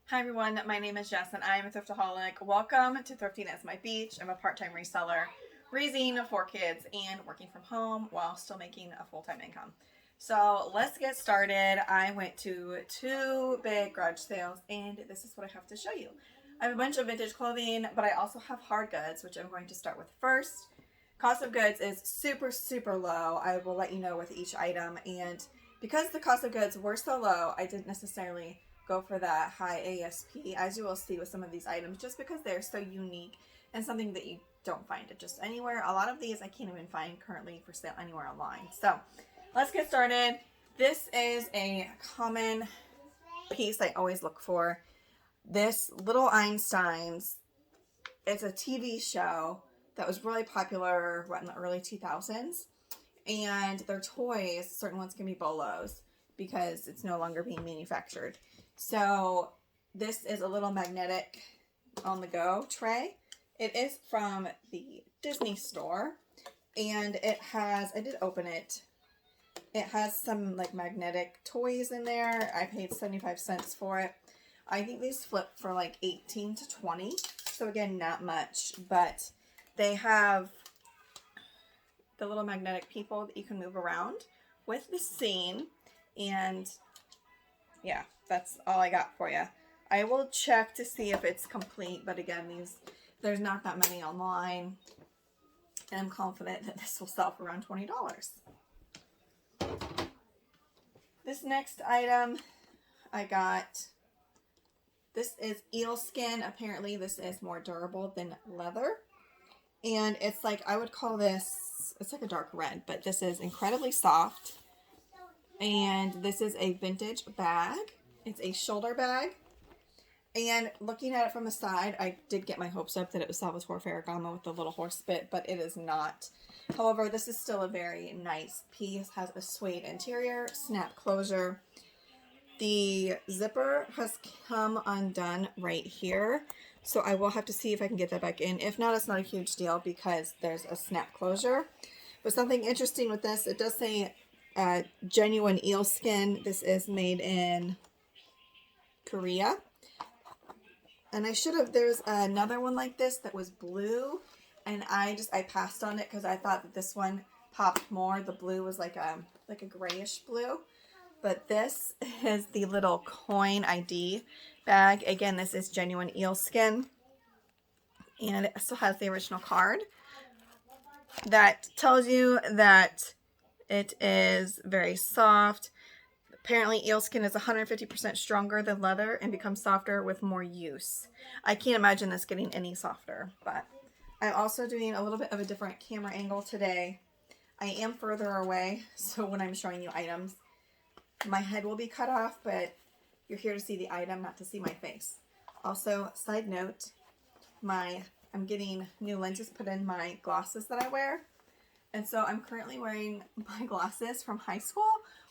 Hi everyone, my name is Jess and I am a thriftaholic. Welcome to Thrifting as My Beach. I'm a part-time reseller, raising 4 kids and working from home while still making a full-time income. So let's get started. I went to 2 big garage sales and this is what I have to show you. I have a bunch of vintage clothing, but I also have hard goods, which I'm going to start with first. Cost of goods is super low. I will let you know with each item, and because the cost of goods were so low, I didn't necessarily go for that high ASP, as you will see with some of these items, just because they're so unique and something that you don't find it just anywhere. A lot of these I can't even find currently for sale anywhere online. So let's get started. This is a common piece I always look for. This Little Einsteins, it's a TV show that was really popular in the early 2000s. And their toys, certain ones can be bolos because it's no longer being manufactured. So this is a little magnetic on the go tray. It is from the Disney store and it has, I did open it. It has some like magnetic toys in there. I paid 75 cents for it. I think these flip for like 18 to 20. So again, not much, but they have the little magnetic people that you can move around with the scene. And yeah, that's all I got for you. I will check to see if it's complete, but again, there's not that many online, and I'm confident that this will sell for around $20. This next item I got, this is eel skin. Apparently this is more durable than leather, and it's like, I would call this, it's like a dark red, but this is incredibly soft. And this is a vintage bag. It's a shoulder bag. And looking at it from the side, I did get my hopes up that it was Salvatore Ferragamo with the little horse bit, but it is not. However, this is still a very nice piece. Has a suede interior, snap closure. The zipper has come undone right here, so I will have to see if I can get that back in. If not, it's not a huge deal because there's a snap closure. But something interesting with this, it does say genuine eel skin. This is made in Korea. And I should have, there's another one like this that was blue, and I passed on it because I thought that this one popped more. The blue was like a grayish blue. But this is the little coin ID bag. Again, this is genuine eel skin. And it still has the original card that tells you that it is very soft. Apparently, eel skin is 150% stronger than leather and becomes softer with more use. I can't imagine this getting any softer, but I'm also doing a little bit of a different camera angle today. I am further away, so when I'm showing you items, my head will be cut off, but you're here to see the item, not to see my face. Also, side note, I'm getting new lenses put in my glasses that I wear. And so I'm currently wearing my glasses from high school,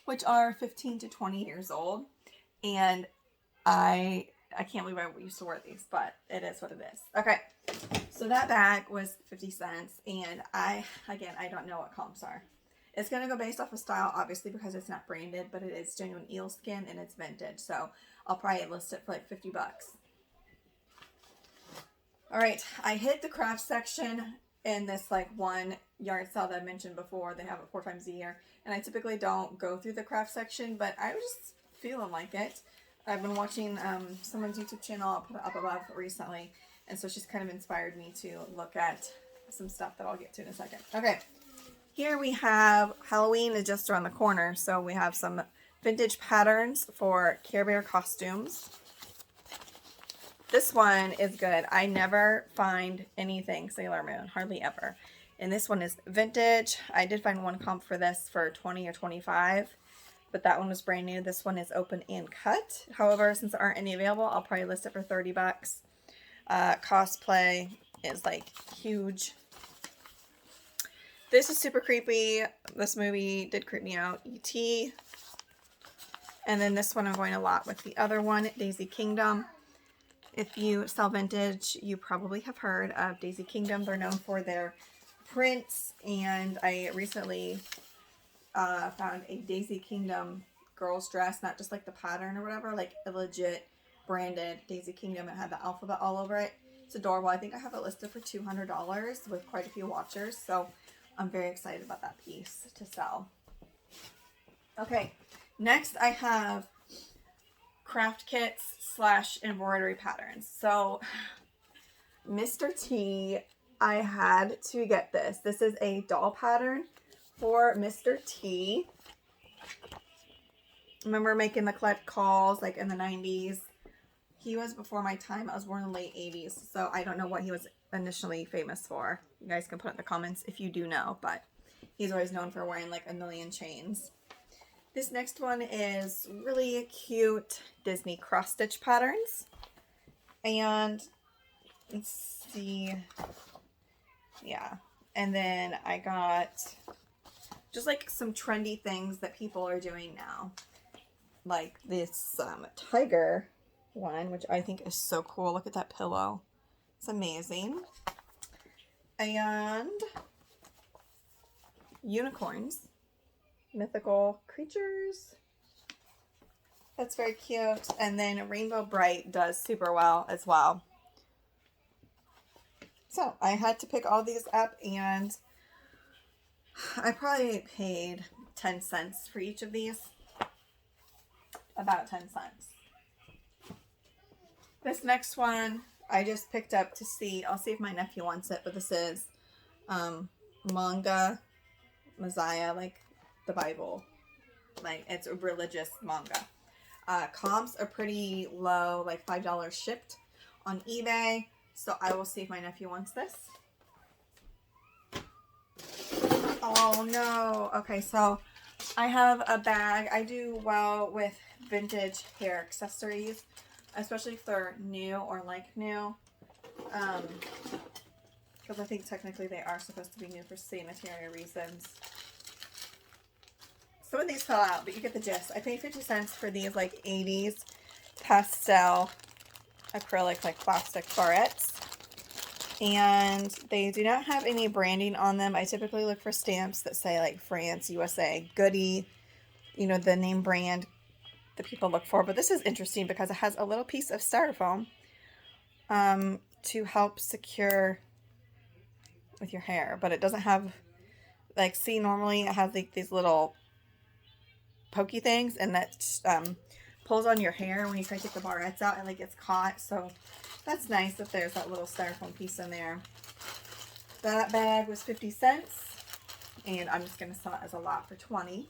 which are 15 to 20 years old. And I can't believe I used to wear these, but it is what it is. Okay, so that bag was 50 cents. And I don't know what columns are. It's going to go based off of style, obviously, because it's not branded, but it is genuine eel skin and it's vintage. So I'll probably list it for like 50 bucks. All right, I hit the craft section in this like one yard sale that I mentioned before. They have it 4 times a year, and I typically don't go through the craft section, but I was just feeling like it. I've been watching someone's YouTube channel, I'll put it up above recently, and so she's kind of inspired me to look at some stuff that I'll get to in a second. Okay, here we have Halloween is just around the corner, so we have some vintage patterns for Care Bear costumes. This one is good. I never find anything Sailor Moon, hardly ever. And this one is vintage. I did find one comp for this for 20 or 25, but that one was brand new. This one is open and cut. However, since there aren't any available, I'll probably list it for 30 bucks. Cosplay is like huge. This is super creepy. This movie did creep me out. E.T. And then this one I'm going a lot with the other one, Daisy Kingdom. If you sell vintage, you probably have heard of Daisy Kingdom. They're known for their prints, and I recently found a Daisy Kingdom girl's dress, not just like the pattern or whatever, like a legit branded Daisy Kingdom. It had the alphabet all over it. It's adorable. I think I have it listed for $200 with quite a few watchers. So I'm very excited about that piece to sell. Okay, next I have craft kits / embroidery patterns. So Mr. T, I had to get this. This is a doll pattern for Mr. T. Remember making the collect calls like in the 90s? He was before my time. I was born in the late 80s, so I don't know what he was initially famous for. You guys can put in the comments if you do know, but he's always known for wearing like a million chains. This next one is really cute Disney cross-stitch patterns. And let's see. Yeah. And then I got just like some trendy things that people are doing now. Like this tiger one, which I think is so cool. Look at that pillow. It's amazing. And unicorns. Mythical creatures. That's very cute. And then Rainbow Bright does super well as well. So I had to pick all these up, and I probably paid 10 cents for each of these. About 10 cents. This next one I just picked up to see. I'll see if my nephew wants it, but this is manga Messiah, like the Bible. Like, it's a religious manga. Comps are pretty low, like $5 shipped on eBay. So I will see if my nephew wants this. Oh no. Okay, so I have a bag. I do well with vintage hair accessories, especially if they're new or like new. Because I think technically they are supposed to be new for sanitary reasons. Some of these fell out, but you get the gist. I paid 50 cents for these like 80s pastel acrylic like plastic barrettes. And they do not have any branding on them. I typically look for stamps that say like France, USA, Goody, you know, the name brand that people look for. But this is interesting because it has a little piece of styrofoam to help secure with your hair. But it doesn't have, like, see, normally it has like these little pokey things, and that pulls on your hair when you try to take the barrettes out, and like gets caught. So that's nice that there's that little styrofoam piece in there. That bag was 50 cents, and I'm just going to sell it as a lot for 20.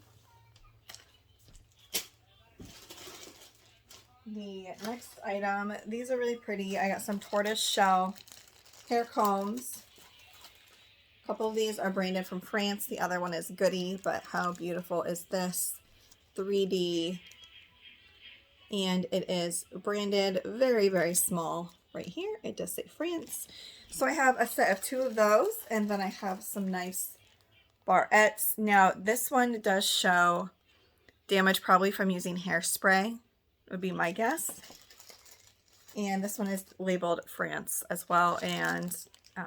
The next item, these are really pretty. I got some tortoise shell hair combs. A couple of these are branded from France. The other one is Goody, but how beautiful is this? 3D, and it is branded very, very small right here. It does say France. So I have a set of 2 of those, and then I have some nice barrettes. Now this one does show damage probably from using hairspray, would be my guess. And this one is labeled France as well, and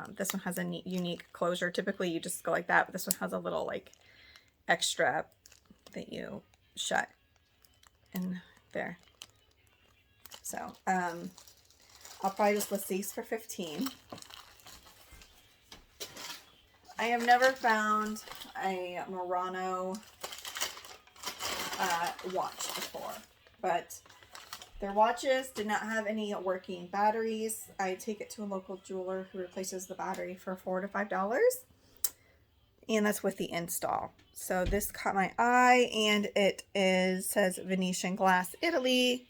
this one has a neat, unique closure. Typically you just go like that, but this one has a little like extra that you shut in there. So I'll probably just list these for 15. I have never found a Murano watch before, but their watches did not have any working batteries. I take it to a local jeweler who replaces the battery for $4 to $5, and that's with the install. So this caught my eye, and it says Venetian glass, Italy.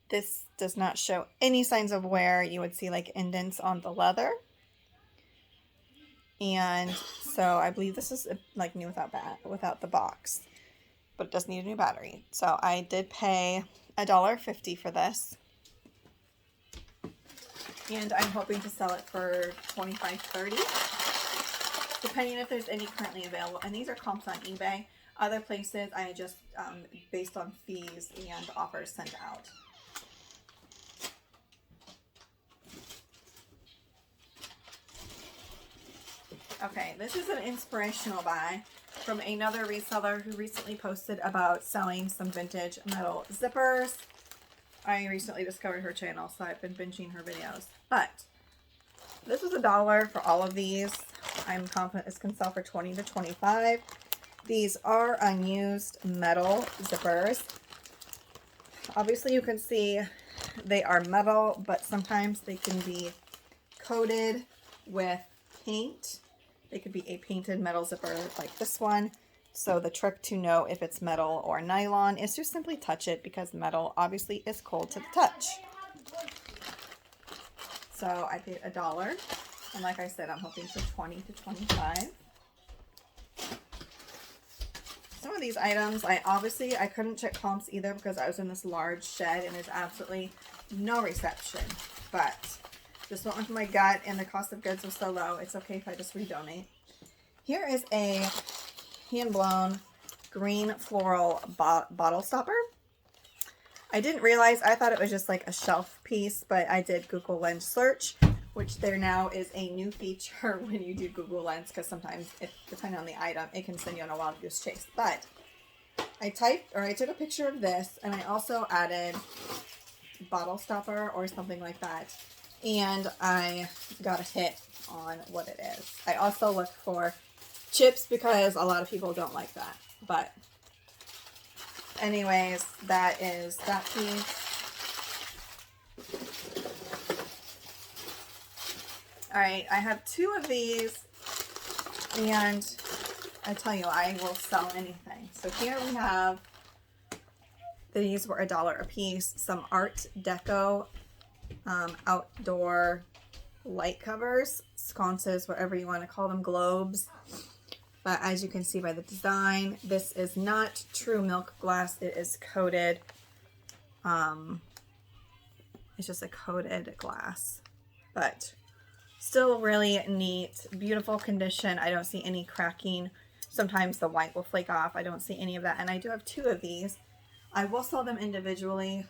This does not show any signs of wear. You would see like indents on the leather. And so I believe this is like new without the box, but it does need a new battery. So I did pay $1.50 for this. And I'm hoping to sell it for $25-$30. Depending if there's any currently available. And these are comps on eBay. Other places I just based on fees and offers sent out. Okay, this is an inspirational buy from another reseller who recently posted about selling some vintage metal zippers. I recently discovered her channel, so I've been binging her videos. But this was $1 for all of these. I'm confident this can sell for $20 to $25. These are unused metal zippers. Obviously you can see they are metal, but sometimes they can be coated with paint. They could be a painted metal zipper like this one. So the trick to know if it's metal or nylon is to simply touch it, because metal obviously is cold to the touch. So I paid $1. And like I said, I'm hoping for $20 to $25. Some of these items, I couldn't check comps either because I was in this large shed and there's absolutely no reception. But just went with my gut and the cost of goods was so low, it's okay if I just redonate. Here is a hand-blown green floral bottle stopper. I didn't realize, I thought it was just like a shelf piece, but I did Google Lens search, which there now is a new feature when you do Google Lens, because sometimes, depending on the item, it can send you on a wild goose chase. But I took a picture of this, and I also added bottle stopper or something like that, and I got a hit on what it is. I also looked for chips because a lot of people don't like that. But anyways, that is that piece. Alright, I have 2 of these, and I tell you, I will sell anything. So here we have, these were $1 a piece, some Art Deco outdoor light covers, sconces, whatever you want to call them, globes. But as you can see by the design, this is not true milk glass, it is coated, it's just a coated glass, but still really neat, beautiful condition. I don't see any cracking. Sometimes the white will flake off. I don't see any of that. And I do have 2 of these. I will sell them individually.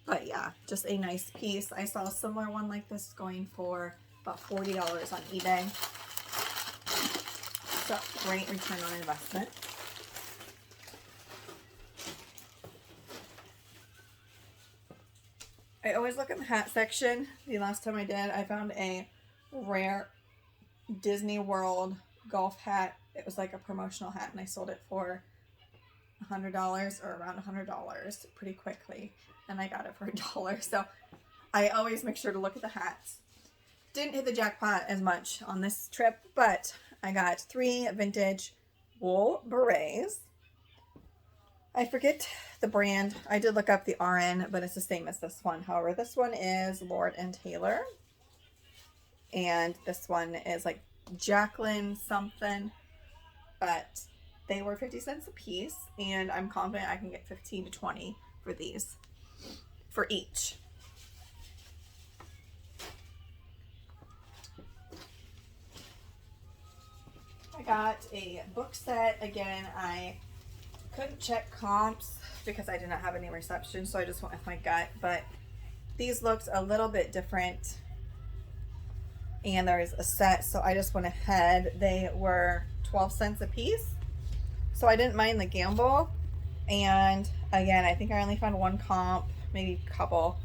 But yeah, just a nice piece. I saw a similar one like this going for about $40 on eBay. So great return on investment. I always look in the hat section. The last time I did, I found a rare Disney World golf hat. It was like a promotional hat, and I sold it for $100 or around $100 pretty quickly, and I got it for $1. So I always make sure to look at the hats. Didn't hit the jackpot as much on this trip, but I got 3 vintage wool berets. I forget the brand. I did look up the RN, but it's the same as this one. However, this one is Lord & Taylor. And this one is like Jacqueline something. But they were 50 cents a piece. And I'm confident I can get 15 to 20 for these. For each. I got a book set. Again, I couldn't check comps because I did not have any reception, so I just went with my gut. But these looked a little bit different, and there's a set, so I just went ahead. They were 12 cents a piece, so I didn't mind the gamble. And again, I think I only found 1 comp, maybe a couple,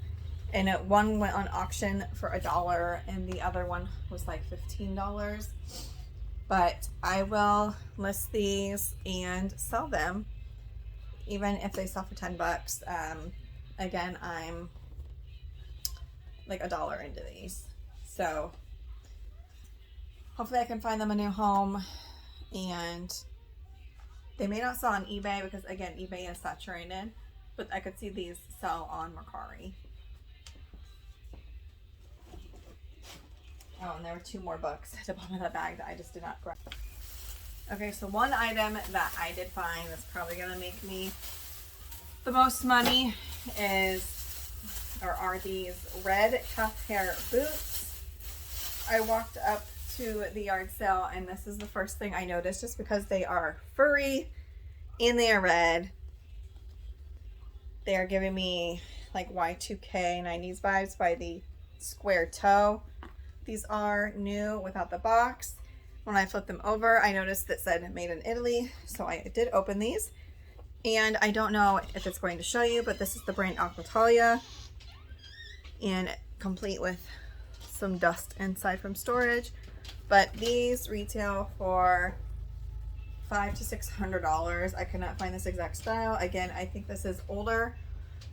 and one went on auction for $1 and the other one was like $15. But I will list these and sell them, even if they sell for $10. Again, I'm like $1 into these. So hopefully I can find them a new home. And they may not sell on eBay because, again, eBay is saturated. But I could see these sell on Mercari. Oh, and there were 2 more books at the bottom of that bag that I just did not grab. Okay, so one item that I did find that's probably going to make me the most money are these red calf hair boots. I walked up to the yard sale and this is the first thing I noticed, just because they are furry and they are red. They are giving me like Y2K 90s vibes by the square toe. These are new without the box. When I flipped them over, I noticed that said made in Italy. So I did open these. And I don't know if it's going to show you, but this is the brand Aquatalia, and complete with some dust inside from storage. But these retail for $500 to $600. I could not find this exact style. Again, I think this is older,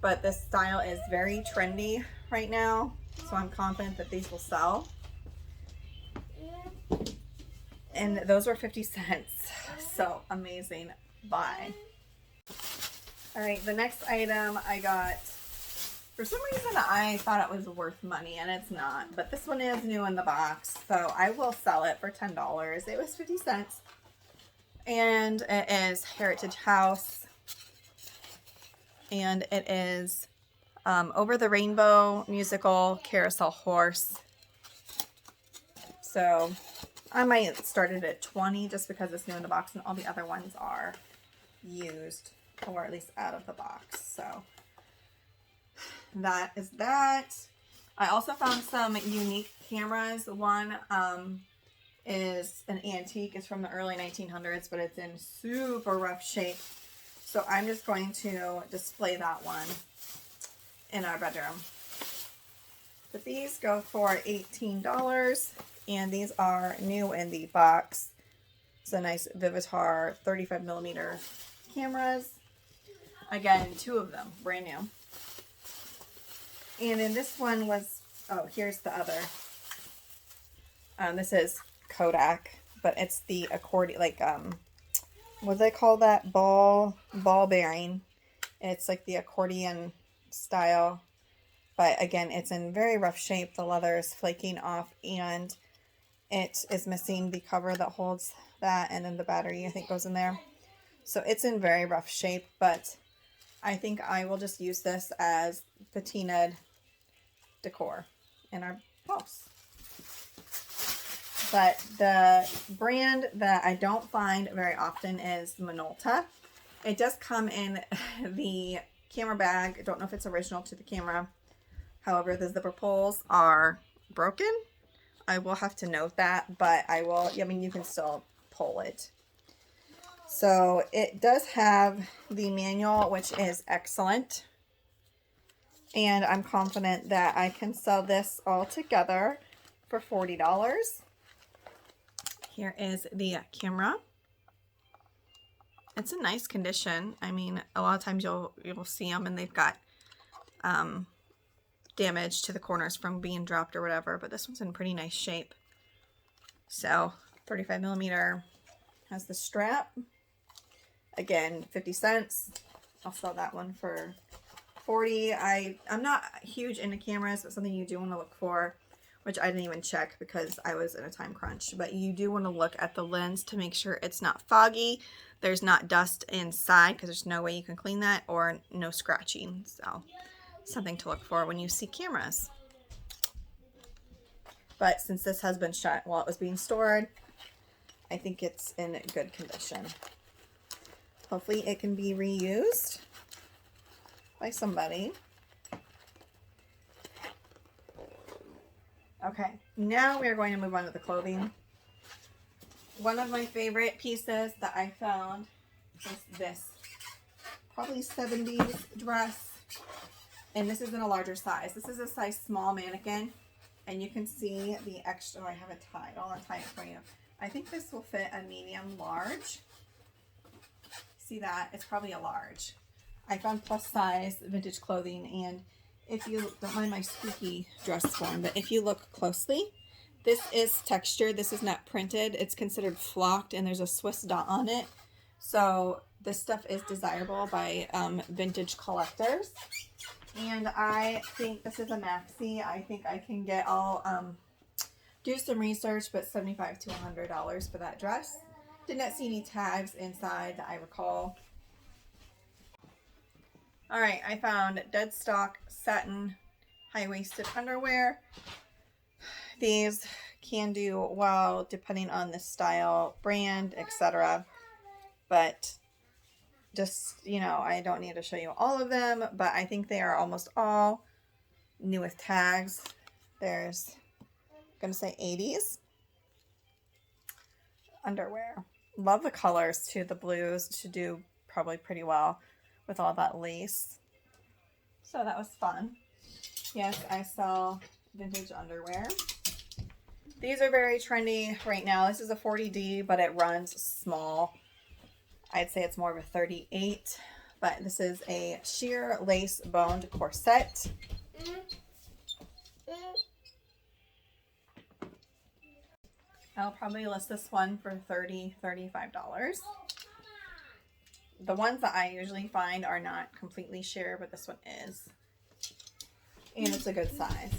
but this style is very trendy right now, so I'm confident that these will sell. And those were 50 cents. So amazing buy. All right, the next item I got, for some reason I thought it was worth money, and it's not, but this one is new in the box, so I will sell it for $10. It was 50 cents. And it is Heritage House, and it is Over the Rainbow musical carousel horse. So I might start it at 20 just because it's new in the box, and all the other ones are used, or at least out of the box. So that is that. I also found some unique cameras. One is an antique. It's from the early 1900s, but it's in super rough shape. So I'm just going to display that one in our bedroom. But these go for $18, and these are new in the box. It's a nice Vivitar 35mm cameras. Again, 2 of them, brand new. And then this one was, oh, here's the other. This is Kodak, but it's the accordion, like, what do they call that? Ball bearing. It's like the accordion style, but again, it's in very rough shape. The leather is flaking off, and it is missing the cover that holds that, and then the battery, I think, goes in there. So it's in very rough shape, but I think I will just use this as patinaed decor in our house. But the brand that I don't find very often is Minolta. It does come in the camera bag. I don't know if it's original to the camera. However, the zipper pulls are broken. I will have to note that, but I will, I mean, you can still pull it. So it does have the manual, which is excellent. And I'm confident that I can sell this all together for $40. Here is the camera. It's in nice condition. I mean, a lot of times you'll see them and they've got damage to the corners from being dropped or whatever, but this one's in pretty nice shape. So 35mm, has the strap. Again, 50 cents. I'll sell that one for 40. I'm not huge into cameras, but something you do want to look for, which I didn't even check because I was in a time crunch, but you do want to look at the lens to make sure it's not foggy, there's not dust inside, because there's no way you can clean that, or no scratching. So something to look for when you see cameras. But since this has been shut while it was being stored, I think it's in good condition. Hopefully it can be reused by somebody. Okay, now we are going to move on to the clothing. One of my favorite pieces that I found is this probably 70s dress, and this is in a larger size. This is a size small mannequin, and you can see the extra. I have it tied. I'll untie it for you. I think this will fit a medium large. See that? It's probably a large. I found plus size vintage clothing, and if you don't mind my spooky dress form, but if you look closely, this is textured. This is not printed. It's considered flocked, and there's a Swiss dot on it. So this stuff is desirable by vintage collectors. And I think this is a maxi. I think I can get, I'll do some research, but $75 to $100 for that dress. Did not see any tags inside that I recall. All right, I found dead stock satin high-waisted underwear. These can do well depending on the style, brand, etc. But just, you know, I don't need to show you all of them, but I think they are almost all new with tags. There's, I'm going to say 80s underwear. Love the colors too, the blues, to do probably pretty well with all that lace. So that was fun. Yes, I saw vintage underwear. These are very trendy right now. This is a 40D, but it runs small. I'd say it's more of a 38, but this is a sheer lace boned corset. I'll probably list this one for $30, $35. The ones that I usually find are not completely sheer, but this one is. And it's a good size.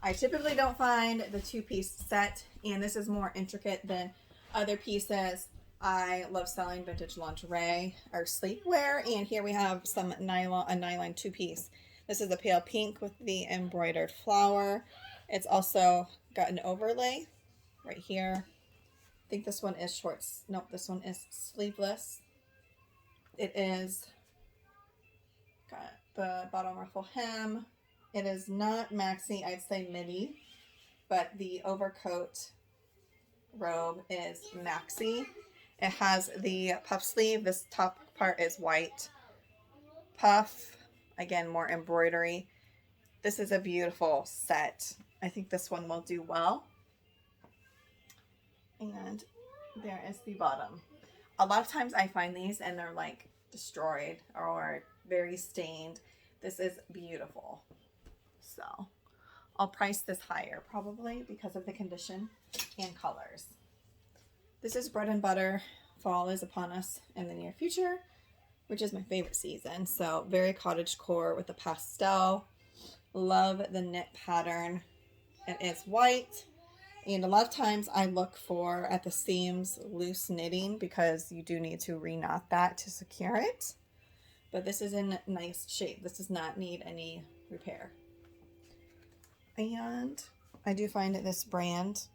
I typically don't find the two-piece set, and this is more intricate than other pieces. I love selling vintage lingerie or sleepwear, and here we have a nylon two-piece. This is a pale pink with the embroidered flower. It's also got an overlay right here. I think this one is shorts. Nope, this one is sleeveless. It is got the bottom ruffle hem. It is not maxi, I'd say midi, but the overcoat robe is maxi. It has the puff sleeve. This top part is white puff. Again, more embroidery. This is a beautiful set. I think this one will do well. And there is the bottom. A lot of times I find these and they're like destroyed or very stained. This is beautiful. So I'll price this higher probably because of the condition and colors. This is bread and butter. Fall is upon us in the near future, which is my favorite season. So very cottagecore with the pastel. Love the knit pattern. It is white. And a lot of times I look for at the seams loose knitting because you do need to re-knot that to secure it. But this is in nice shape. This does not need any repair. And I do find this brand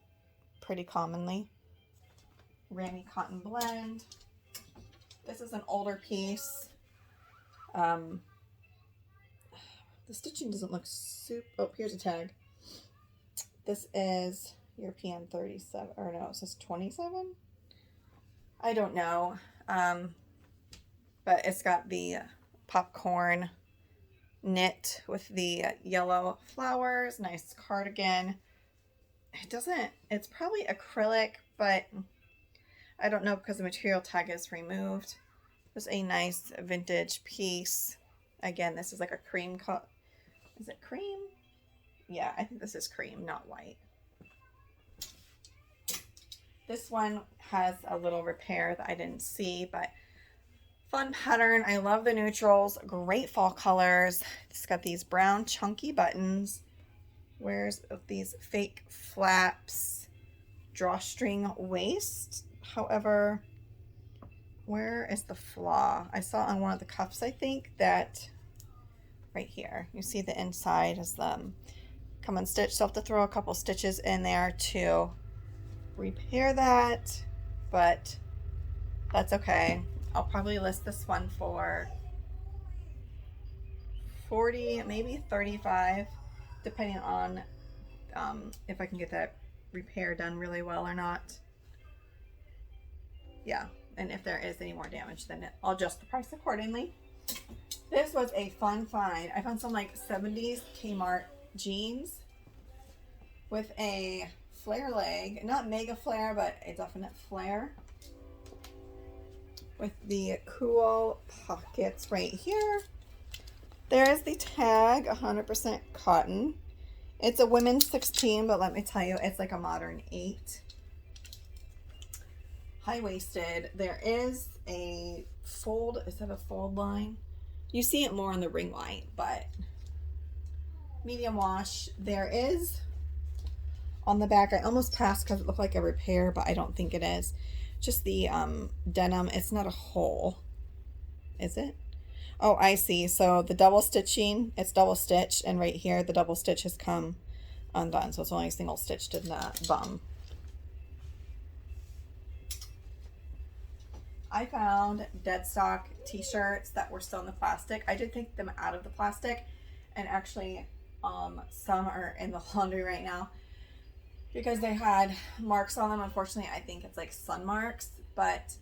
pretty commonly. Rami Cotton Blend. This is an older piece. The stitching doesn't look super... Oh, here's a tag. This is European 37, or no, it says 27? I don't know. But it's got the popcorn knit with the yellow flowers. Nice cardigan. It's probably acrylic, but I don't know because the material tag is removed. It's a nice vintage piece. Again, this is like a cream color. Is it cream? Yeah, I think this is cream, not white. This one has a little repair that I didn't see, but fun pattern. I love the neutrals. Great fall colors. It's got these brown chunky buttons. Wears these fake flaps. Drawstring waist. However, where is the flaw? I saw on one of the cuffs, I think, that right here. You see the inside is come unstitched. So I have to throw a couple stitches in there to repair that, but that's okay. I'll probably list this one for $40, maybe $35, depending on if I can get that repair done really well or not. Yeah, and if there is any more damage, then I'll adjust the price accordingly. This was a fun find. I found some like 70s Kmart jeans with a flare leg, not mega flare, but a definite flare, with the cool pockets right here. There is the tag, 100% cotton. It's a women's 16, but let me tell you, it's like a modern 8. High-waisted. There is a fold. Is that a fold line? You see it more on the ring light, but medium wash. There is on the back, I almost passed because it looked like a repair, but I don't think it is. Just the denim. It's not a hole. Is it? Oh, I see. So the double stitching, it's double stitched, and right here the double stitch has come undone. So it's only single stitched in the bum. I found dead stock t-shirts that were still in the plastic. I did take them out of the plastic, and actually some are in the laundry right now because they had marks on them. Unfortunately, I think it's like sun marks, but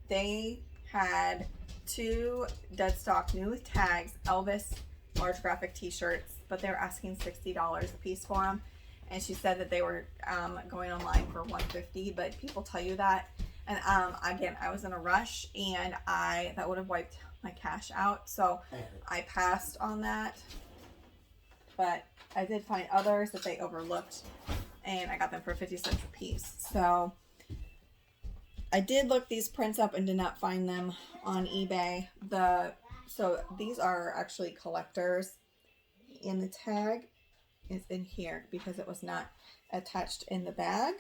they had 2 dead stock new tags, Elvis large graphic t-shirts, but they were asking $60 a piece for them. And she said that they were going online for $150, but people tell you that. And again, I was in a rush, and that would have wiped my cash out, so I passed on that. But I did find others that they overlooked, and I got them for 50 cents a piece. So I did look these prints up and did not find them on eBay. So these are actually collectors, and the tag is in here because it was not attached in the bag.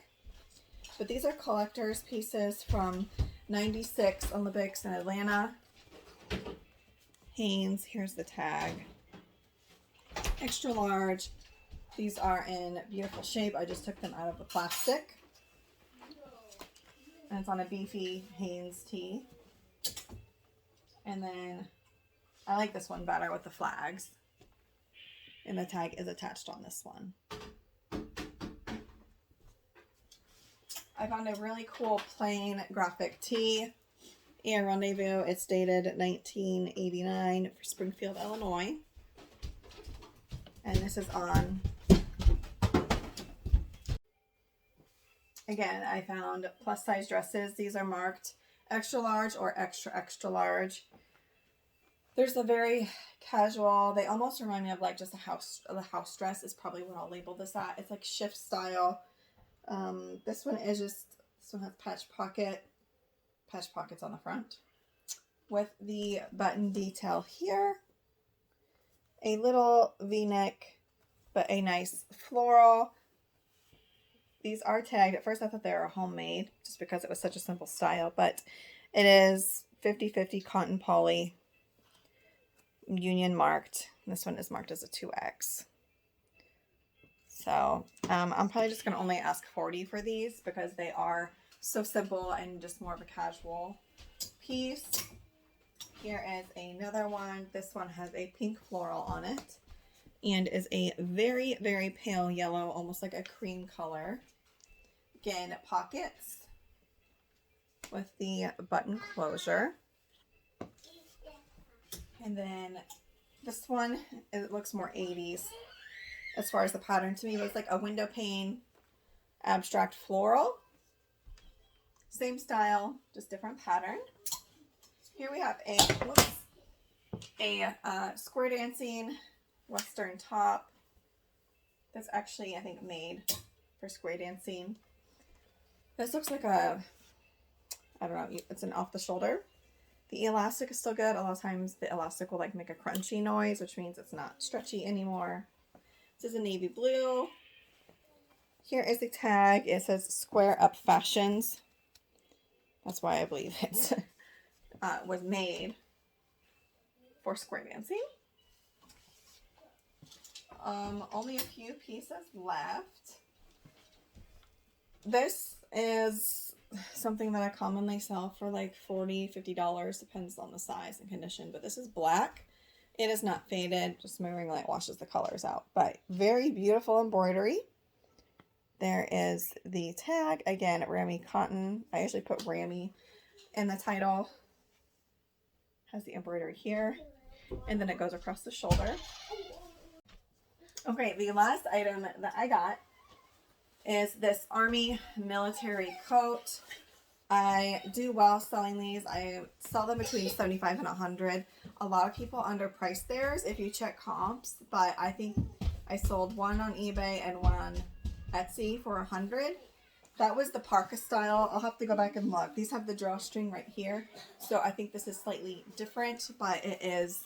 But these are collectors pieces from 96 Olympics in Atlanta. Hanes, here's the tag. Extra large. These are in beautiful shape. I just took them out of the plastic. And it's on a beefy Hanes tee. And then I like this one better with the flags. And the tag is attached on this one. I found a really cool plain graphic tee. Air Rendezvous. It's dated 1989 for Springfield, Illinois. And this is on. Again, I found plus size dresses. These are marked extra large or extra extra large. There's a very casual, they almost remind me of like just the house dress is probably what I'll label this at. It's like shift style. This one has patch pockets on the front with the button detail here. A little V-neck, but a nice floral. These are tagged. At first I thought they were homemade just because it was such a simple style, but it is 50/50 cotton poly, union marked. This one is marked as a 2X. So I'm probably just going to only ask $40 for these because they are so simple and just more of a casual piece. Here is another one. This one has a pink floral on it and is a very, very pale yellow, almost like a cream color. Again, pockets with the button closure. And then this one, it looks more 80s as far as the pattern to me. It looks like a window pane abstract floral. Same style, just different pattern. Here we have a square dancing Western top that's actually, I think, made for square dancing. This looks like I don't know, it's an off the shoulder. The elastic is still good. A lot of times the elastic will like make a crunchy noise, which means it's not stretchy anymore. This is a navy blue. Here is the tag. It says Square Up Fashions. That's why I believe it was made for square dancing. Only a few pieces left. This is something that I commonly sell for like $40, $50, depends on the size and condition, but this is black. It is not faded, just Marine Light washes the colors out, but very beautiful embroidery. There is the tag, again, Rami cotton. I usually put Rami in the title. Has the embroidery here, and then it goes across the shoulder. Okay, the last item that I got is this Army military coat. I do well selling these. I sell them between $75 and $100. A lot of people underprice theirs if you check comps, but I think I sold one on eBay and one on Etsy for $100. That was the parka style. I'll have to go back and look. These have the drawstring right here, so I think this is slightly different, but it is,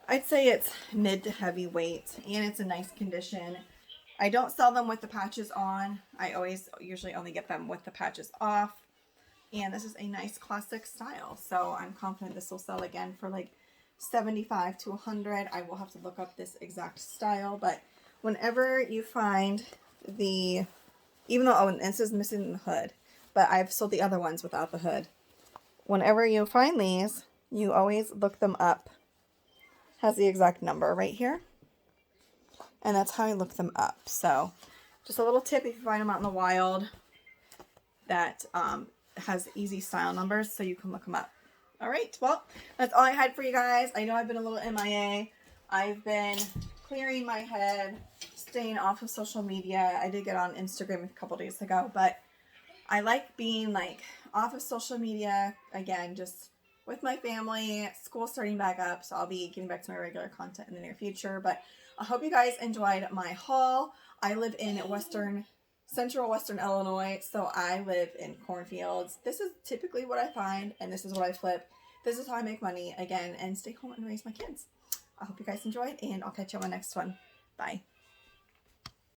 I'd say it's mid to heavy weight, and it's a nice condition. I don't sell them with the patches on. I usually only get them with the patches off. And this is a nice classic style. So I'm confident this will sell again for like $75 to $100. I will have to look up this exact style. But whenever you find the, even though, and this is missing the hood, but I've sold the other ones without the hood. Whenever you find these, you always look them up. Has the exact number right here. And that's how I look them up. So just a little tip if you find them out in the wild that has easy style numbers so you can look them up. All right, well, that's all I had for you guys. I know I've been a little MIA. I've been clearing my head, staying off of social media. I did get on Instagram a couple days ago, but I like being like off of social media again, just with my family. School starting back up, so I'll be getting back to my regular content in the near future. But I hope you guys enjoyed my haul. I live in central western Illinois, so I live in cornfields. This is typically what I find, and this is what I flip. This is how I make money again and stay home and raise my kids. I hope you guys enjoyed, and I'll catch you on my next one. Bye.